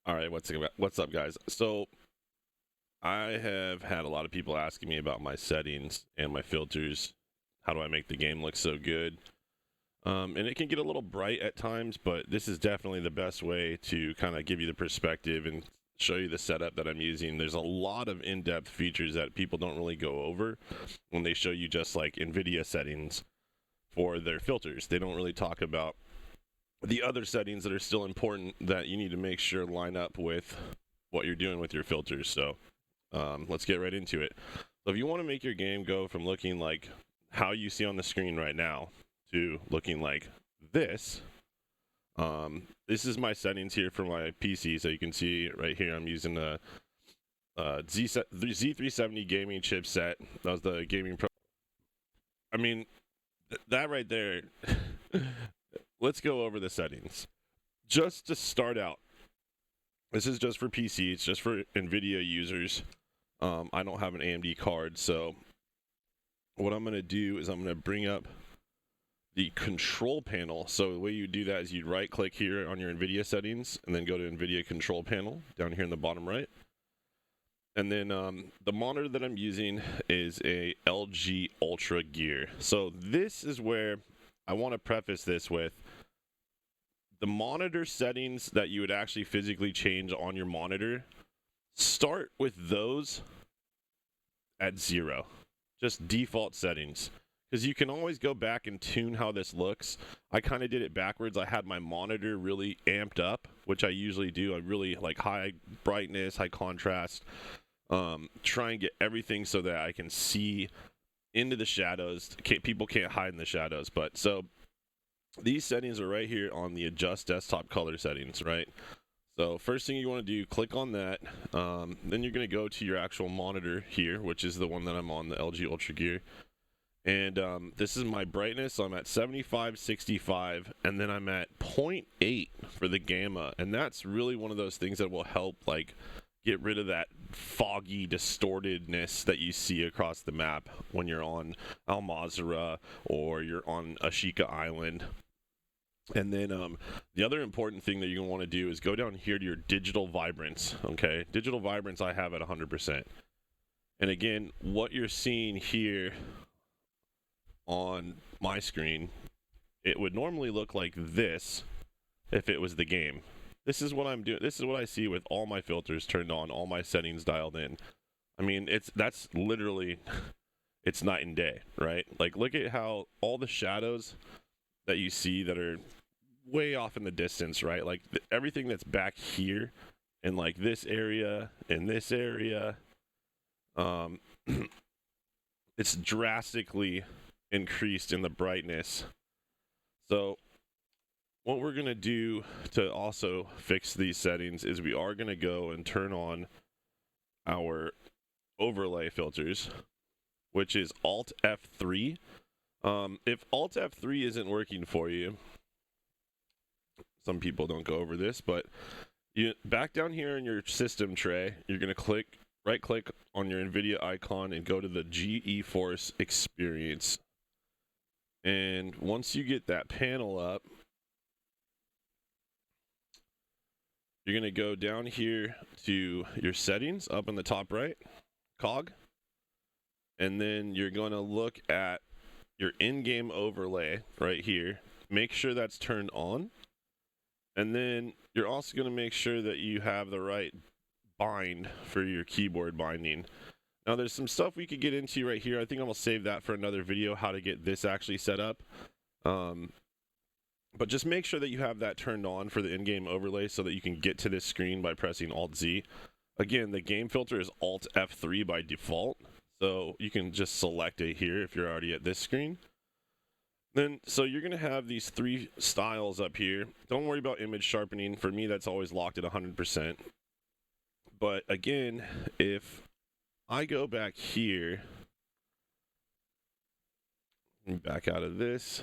All right, what's up, guys? So I have had a lot of people asking me about my settings and my filters. How do I make the game look so good? And it can get a little bright at times, but this is definitely the best way to kind of give you the perspective and show you the setup that I'm using. There's a lot of in-depth features that people don't really go over when they show you just like Nvidia settings for their filters. They don't really talk about the other settings that are still important that you need to make sure line up with what you're doing with your filters. So let's get right into it. So if you want to make your game go from looking like how you see on the screen right now to looking like this, this is my settings here for my PC. So you can see right here I'm using a Z370 gaming chipset. That was the gaming pro. I mean, that right there. Let's go over the settings. Just to start out, this is just for PC. It's just for Nvidia users. I don't have an AMD card, so what I'm going to do is I'm going to bring up the control panel. So the way you do that is you'd right click here on your Nvidia settings and then go to Nvidia Control Panel down here in the bottom right. And then the monitor that I'm using is a LG Ultra Gear. So this is where I want to preface this with the monitor settings that you would actually physically change on your monitor. Start with those at 0, just default settings, because you can always go back and tune how this looks. I kind of did it backwards. I had my monitor really amped up, which I usually do. I really like high brightness, high contrast, try and get everything so that I can see into the shadows. People can't hide in the shadows, but so these settings are right here on the adjust desktop color settings, right? So first thing you want to do, click on that. Then you're going to go to your actual monitor here, which is the one that I'm on, the LG Ultra Gear. And this is my brightness. So I'm at 75, 65, and then I'm at 0.8 for the gamma. And that's really one of those things that will help like get rid of that foggy distortedness that you see across the map when you're on Al Mazrah or you're on Ashika Island. And then the other important thing that you're going to want to do is go down here to your digital vibrance. Okay, digital vibrance I have at 100%. And again, what you're seeing here on my screen, it would normally look like this if it was the game. This is what I'm doing. This is what I see with all my filters turned on, all my settings dialed in. I mean, that's literally, it's night and day, right? Like, look at how all the shadows that you see that are way off in the distance, right? Like everything that's back here and like this area and this area, it's drastically increased in the brightness. So what we're going to do to also fix these settings is we are going to go and turn on our overlay filters, which is Alt F3. If Alt F3 isn't working for you, some people don't go over this, but you back down here in your system tray, you're going to right click on your Nvidia icon and go to the GeForce experience. And once you get that panel up, you're going to go down here to your settings up in the top right cog, and then you're going to look at your in-game overlay right here. Make sure that's turned on. And then you're also going to make sure that you have the right bind for your keyboard binding. Now there's some stuff we could get into right here. I think I'm going to save that for another video, how to get this actually set up. But just make sure that you have that turned on for the in-game overlay so that you can get to this screen by pressing Alt-Z. Again, the game filter is Alt F3 by default. So you can just select it here if you're already at this screen. Then, so you're going to have these 3 styles up here. Don't worry about image sharpening. For me, that's always locked at 100%. But again, if I go back here, back out of this,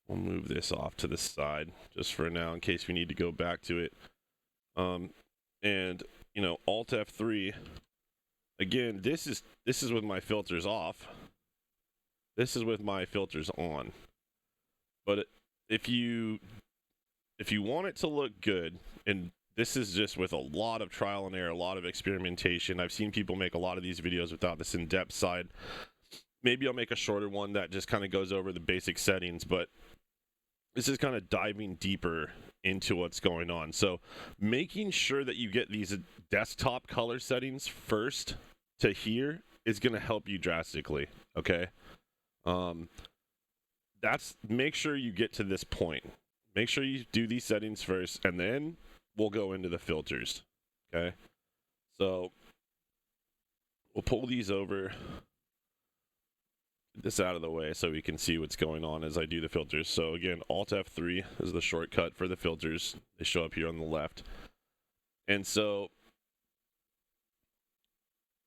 we'll move this off to the side just for now in case we need to go back to it. And, you know, Alt F3, again, this is with my filters off. This is with my filters on. But if you want it to look good, and this is just with a lot of trial and error, a lot of experimentation. I've seen people make a lot of these videos without this in-depth side. Maybe I'll make a shorter one that just kind of goes over the basic settings, but this is kind of diving deeper into what's going on. So making sure that you get these desktop color settings first to here is going to help you drastically, okay? Make sure you get to this point. Make sure you do these settings first, and then we'll go into the filters, okay? So we'll pull these over, get this out of the way so we can see what's going on as I do the filters. So again, Alt F3 is the shortcut for the filters. They show up here on the left. And so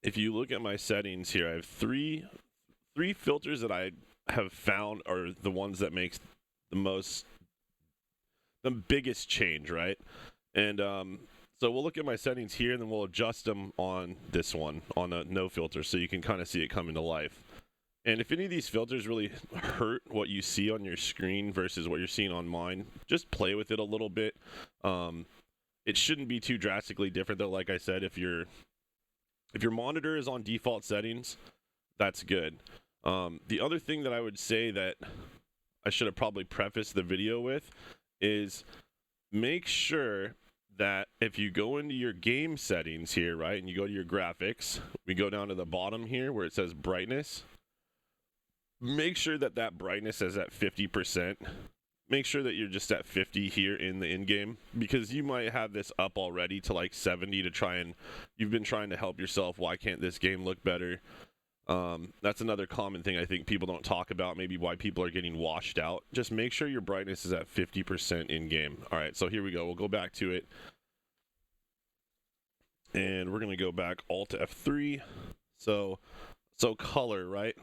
if you look at my settings here, I have three filters that I have found are the ones that makes the biggest change, right? And so we'll look at my settings here, and then we'll adjust them on this one, on a no filter, so you can kind of see it coming to life. And if any of these filters really hurt what you see on your screen versus what you're seeing on mine, just play with it a little bit. It shouldn't be too drastically different, though. Like I said, if your monitor is on default settings, that's good. The other thing that I would say that I should have probably prefaced the video with is make sure that if you go into your game settings here, right, and you go to your graphics, we go down to the bottom here where it says brightness, make sure that that brightness is at 50%. Make sure that you're just at 50 here in the in-game, because you might have this up already to like 70 to you've been trying to help yourself. Why can't this game look better? That's another common thing I think people don't talk about, maybe why people are getting washed out. Just make sure your brightness is at 50% in-game. All right, so here we go. We'll go back to it. And we're going to go back Alt F3. So color, right?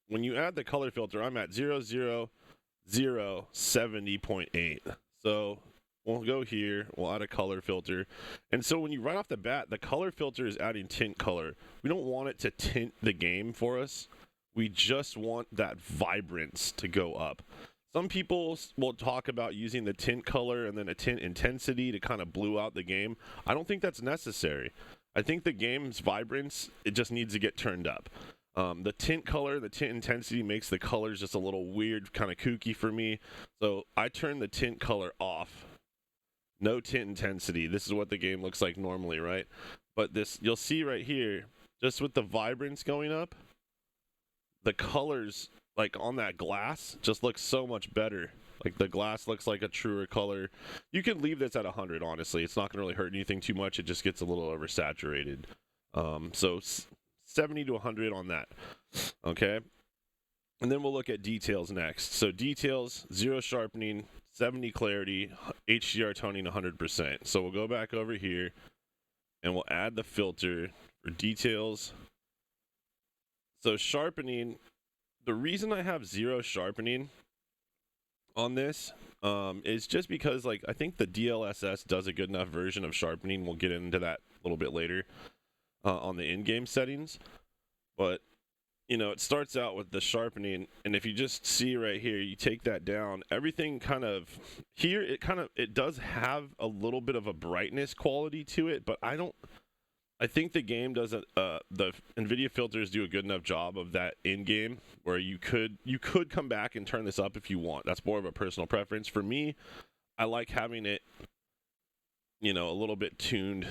When you add the color filter, I'm at 00070.8. So we'll go here, we'll add a color filter. And so when you right off the bat, the color filter is adding tint color. We don't want it to tint the game for us. We just want that vibrance to go up. Some people will talk about using the tint color and then a tint intensity to kind of blue out the game. I don't think that's necessary. I think the game's vibrance, it just needs to get turned up. The tint color, the tint intensity makes the colors just a little weird, kind of kooky for me. So I turn the tint color off. No tint intensity. This is what the game looks like normally, right? But this, you'll see right here, just with the vibrance going up, the colors like on that glass just looks so much better. Like the glass looks like a truer color. You can leave this at 100, honestly. It's not going to really hurt anything too much. It just gets a little oversaturated. So 70 to 100 on that. Okay. And then we'll look at details next. So details, 0 sharpening, 70 clarity, HDR toning 100%. So we'll go back over here and we'll add the filter for details. So sharpening, the reason I have 0 sharpening on this is just because, like, I think the DLSS does a good enough version of sharpening. We'll get into that a little bit later on the in-game settings. But you know, it starts out with the sharpening, and if you just see right here, you take that down, everything kind of here, it does have a little bit of a brightness quality to it, but I think the game doesn't, the Nvidia filters do a good enough job of that in game where you could come back and turn this up if you want. That's more of a personal preference. For me, I like having it, you know, a little bit tuned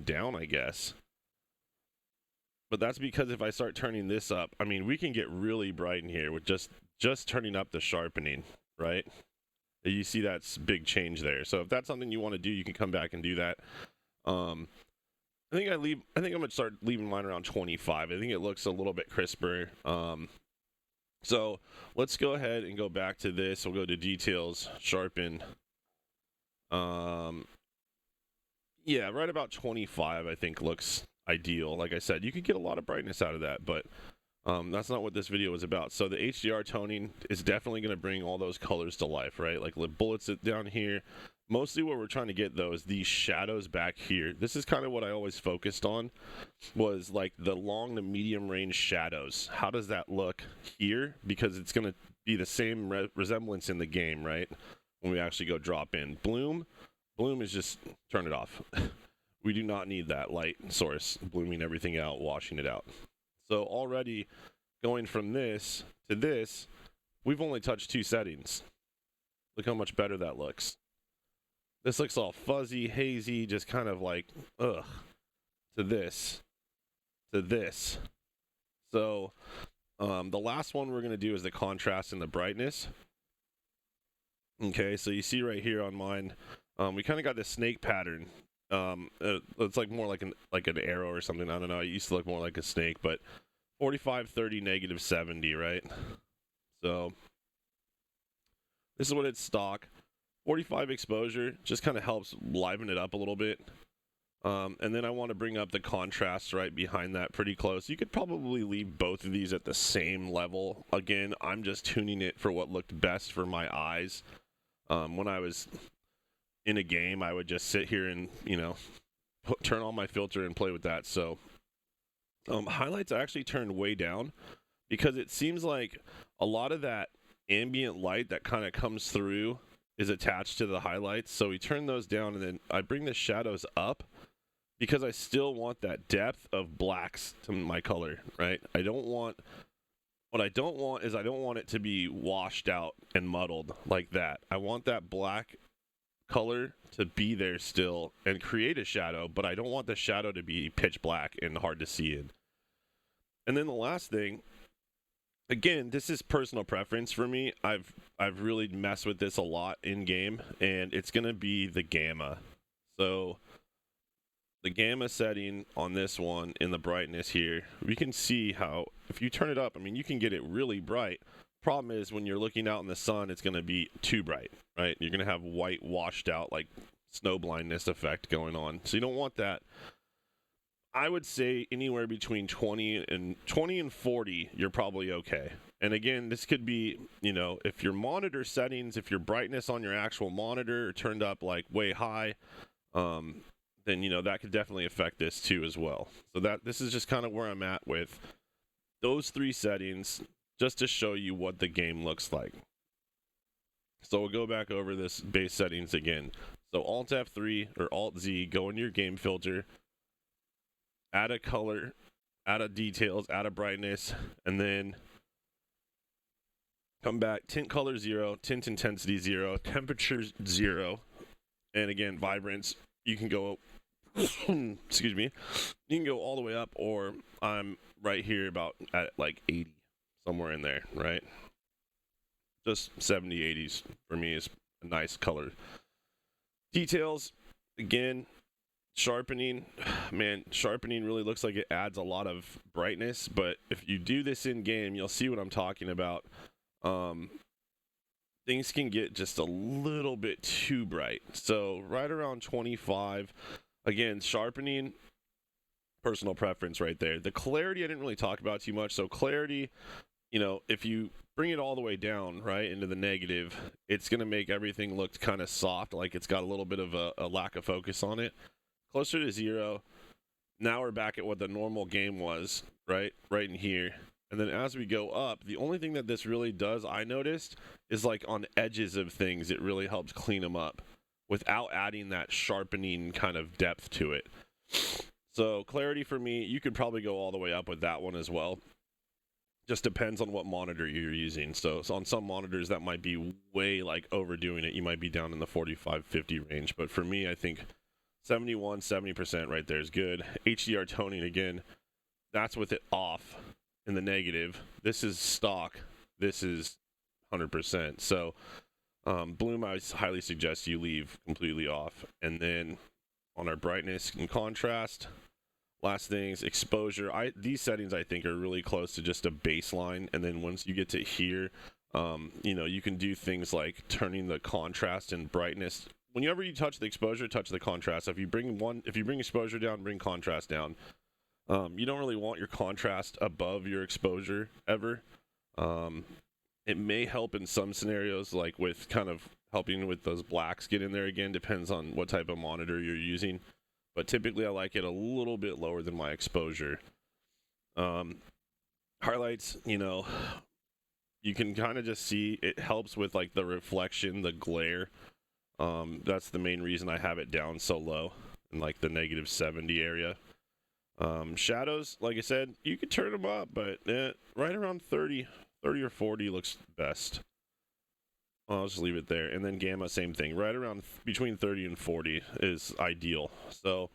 down, I guess. But that's because if I start turning this up, I mean, we can get really bright in here with just turning up the sharpening, right? You see that's big change there. So if that's something you want to do, you can come back and do that. I think I'm gonna start leaving mine around 25. I think it looks a little bit crisper. So let's go ahead and go back to this. We'll go to details, sharpen. Yeah, right about 25, I think looks ideal. Like I said, you can get a lot of brightness out of that, but that's not what this video is about. So the HDR toning is definitely going to bring all those colors to life, right? Like the bullets down here. Mostly what we're trying to get, though, is these shadows back here. This is kind of what I always focused on, was like the long to medium range shadows. How does that look here? Because it's going to be the same resemblance in the game, right? When we actually go drop in. Bloom Bloom is just turn it off. We do not need that light source blooming everything out, washing it out. So already going from this to this, we've only touched 2 settings. Look how much better that looks. This looks all fuzzy, hazy, just kind of like, ugh, to this, to this. So the last one we're going to do is the contrast and the brightness. Okay, so you see right here on mine, we kind of got this snake pattern. It's like more like an arrow or something. I don't know. It used to look more like a snake, but 45, 30, negative 70, right? So this is what it's stock. 45 exposure just kind of helps liven it up a little bit. And then I want to bring up the contrast right behind that pretty close. You could probably leave both of these at the same level. Again, I'm just tuning it for what looked best for my eyes. When I was in a game, I would just sit here and, you know, turn on my filter and play with that. So highlights I actually turned way down because it seems like a lot of that ambient light that kind of comes through is attached to the highlights. So we turn those down, and then I bring the shadows up because I still want that depth of blacks to my color, right? What I don't want is I don't want it to be washed out and muddled like that. I want that black color to be there still and create a shadow, but I don't want the shadow to be pitch black and hard to see in. And then the last thing, again, this is personal preference for me. I've really messed with this a lot in game, and it's going to be the gamma. So the gamma setting on this one in the brightness here, we can see how if you turn it up, I mean, you can get it really bright. Problem is when you're looking out in the sun, it's going to be too bright, right? You're going to have white washed out, like snow blindness effect going on. So you don't want that. I would say anywhere between 20 and 40, you're probably okay. And again, this could be, you know, if your monitor settings, if your brightness on your actual monitor are turned up like way high, then, you know, that could definitely affect this too as well. So this is just kind of where I'm at with those 3 settings, just to show you what the game looks like. So we'll go back over this base settings again. So Alt F3 or Alt Z, go into your game filter, add a color, add a details, add a brightness, and then come back, tint color 0, tint intensity 0, temperature 0, and again, vibrance, you can go, excuse me, you can go all the way up, or I'm right here about at like 80, somewhere in there, right? Just 70, 80s for me is a nice color. Details, again, sharpening, man, sharpening really looks like it adds a lot of brightness, but if you do this in game, you'll see what I'm talking about. Things can get just a little bit too bright. So right around 25, again, sharpening, personal preference right there. The clarity I didn't really talk about too much. So clarity, you know, if you bring it all the way down, right, into the negative, it's going to make everything look kind of soft, like it's got a little bit of a lack of focus on it. Closer to 0. Now we're back at what the normal game was, right in here. And then as we go up, the only thing that this really does, I noticed, is like on edges of things, it really helps clean them up without adding that sharpening kind of depth to it. So clarity for me, you could probably go all the way up with that one as well. Just depends on what monitor you're using. So on some monitors that might be way like overdoing it. You might be down in the 45, 50 range. But for me, I think 71, 70% right there is good. HDR toning, again, that's with it off in the negative. This is stock. This is 100%. So bloom, I highly suggest you leave completely off. And then on our brightness and contrast, last things, exposure. These settings I think are really close to just a baseline. And then once you get to here, you know, you can do things like turning the contrast and brightness. Whenever you touch the exposure, touch the contrast. If you bring exposure down, bring contrast down. You don't really want your contrast above your exposure ever. It may help in some scenarios, like with kind of helping with those blacks get in there again. Depends on what type of monitor you're using. But typically I like it a little bit lower than my exposure. Highlights, you know, you can kind of just see it helps with like the reflection, the glare. That's the main reason I have it down so low in like the -70 area. Shadows, like I said, you could turn them up, but right around 30 or 40 looks best. I'll just leave it there. And then gamma, same thing. Right around between 30 and 40 is ideal. So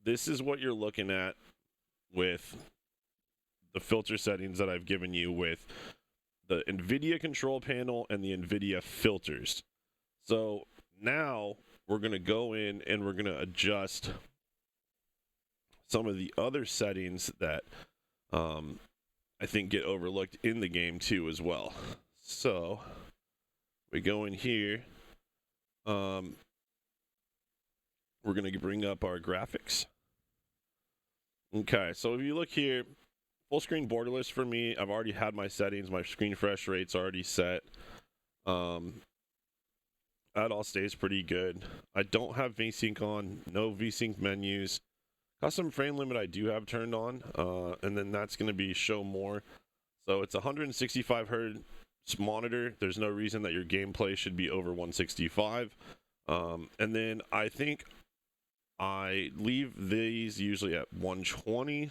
this is what you're looking at with the filter settings that I've given you with the Nvidia Control Panel and the Nvidia Filters. So now we're going to go in and we're going to adjust some of the other settings that I think get overlooked in the game too as well. So we go in here. We're going to bring up our graphics. Okay, so if you look here, full screen borderless for me. I've already had my settings. My screen refresh rate's already set. That all stays pretty good. I don't have VSync on. No VSync menus. Custom frame limit I do have turned on. And then that's going to be show more. So it's 165 hertz monitor. There's no reason that your gameplay should be over 165. And then I think I leave these usually at 120.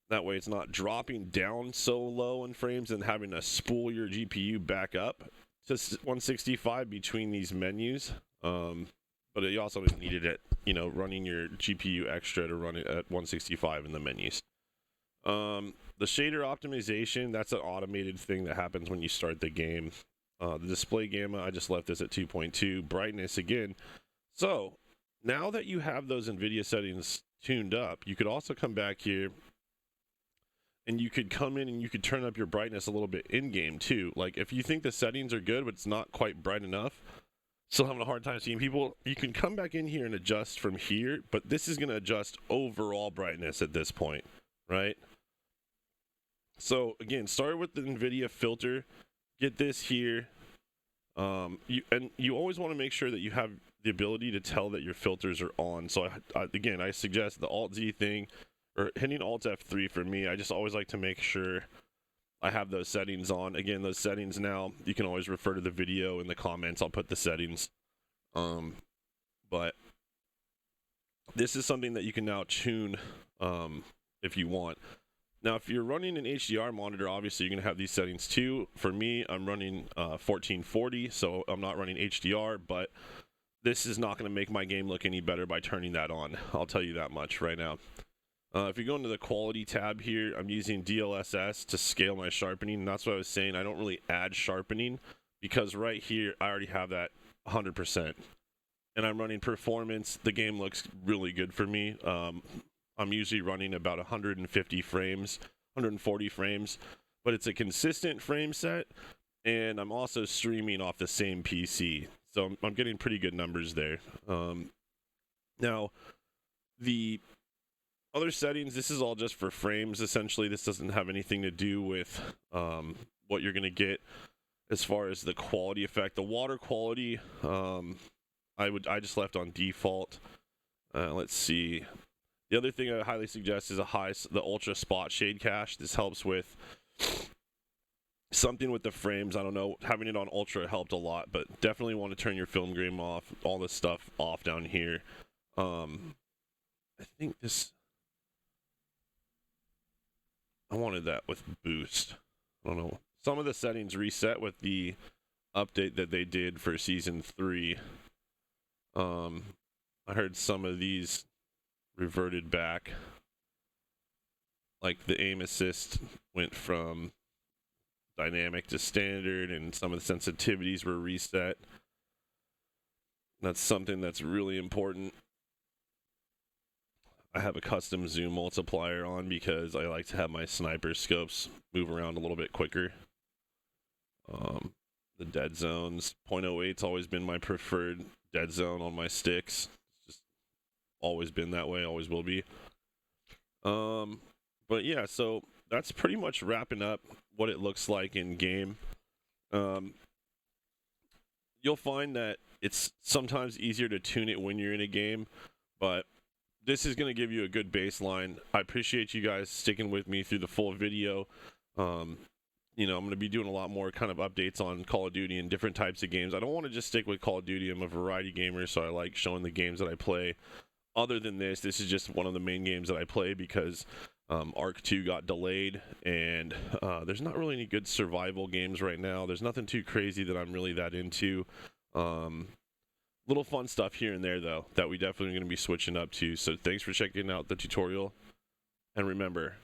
That way it's not dropping down so low in frames and having to spool your GPU back up to 165 between these menus. But you also needed it, you know, running your GPU extra to run it at 165 in the menus. The shader optimization, that's an automated thing that happens when you start the game. The display gamma, I just left this at 2.2. Brightness again. So now that you have those NVIDIA settings tuned up, you could also come back here and you could come in and you could turn up your brightness a little bit in game too. Like if you think the settings are good, but it's not quite bright enough, still having a hard time seeing people, you can come back in here and adjust from here, but this is going to adjust overall brightness at this point, right? So again, start with the NVIDIA filter, get this here. You always want to make sure that you have the ability to tell that your filters are on. So again, I suggest the Alt+Z thing, or hitting Alt F3 for me. I just always like to make sure I have those settings on. Again, those settings now, you can always refer to the video in the comments. I'll put the settings. But this is something that you can now tune if you want. Now, if you're running an HDR monitor, obviously you're going to have these settings too. For me, I'm running 1440, so I'm not running HDR, but this is not going to make my game look any better by turning that on. I'll tell you that much right now. If you go into the quality tab here, I'm using DLSS to scale my sharpening. And that's what I was saying. I don't really add sharpening because right here, I already have that 100%. And I'm running performance. The game looks really good for me. I'm usually running about 150 frames, 140 frames, but it's a consistent frame set. And I'm also streaming off the same PC. So I'm getting pretty good numbers there. Now, the other settings, this is all just for frames, essentially. This doesn't have anything to do with what you're going to get as far as the quality effect. The water quality, I just left on default. Let's see. The other thing I highly suggest is the ultra spot shade cache. This helps with something with the frames. I don't know, having it on ultra helped a lot, but definitely want to turn your film grain off, all this stuff off down here. I think this, I wanted that with boost. I don't know. Some of the settings reset with the update that they did for season 3. I heard some of these reverted back. Like the aim assist went from dynamic to standard, and some of the sensitivities were reset. That's something that's really important. I have a custom zoom multiplier on because I like to have my sniper scopes move around a little bit quicker. The dead zones, 0.08's always been my preferred dead zone on my sticks. It's just always been that way, always will be. But yeah, so that's pretty much wrapping up what it looks like in game. You'll find that it's sometimes easier to tune it when you're in a game, but this is going to give you a good baseline. I appreciate you guys sticking with me through the full video. you know, I'm going to be doing a lot more kind of updates on Call of Duty and different types of games. I don't want to just stick with Call of Duty. I'm a variety gamer, so I like showing the games that I play. Other than this is just one of the main games that I play because Arc 2 got delayed, and there's not really any good survival games right now. There's nothing too crazy that I'm really that into. Little fun stuff here and there, though, that we definitely going to be switching up to. So thanks for checking out the tutorial. And remember,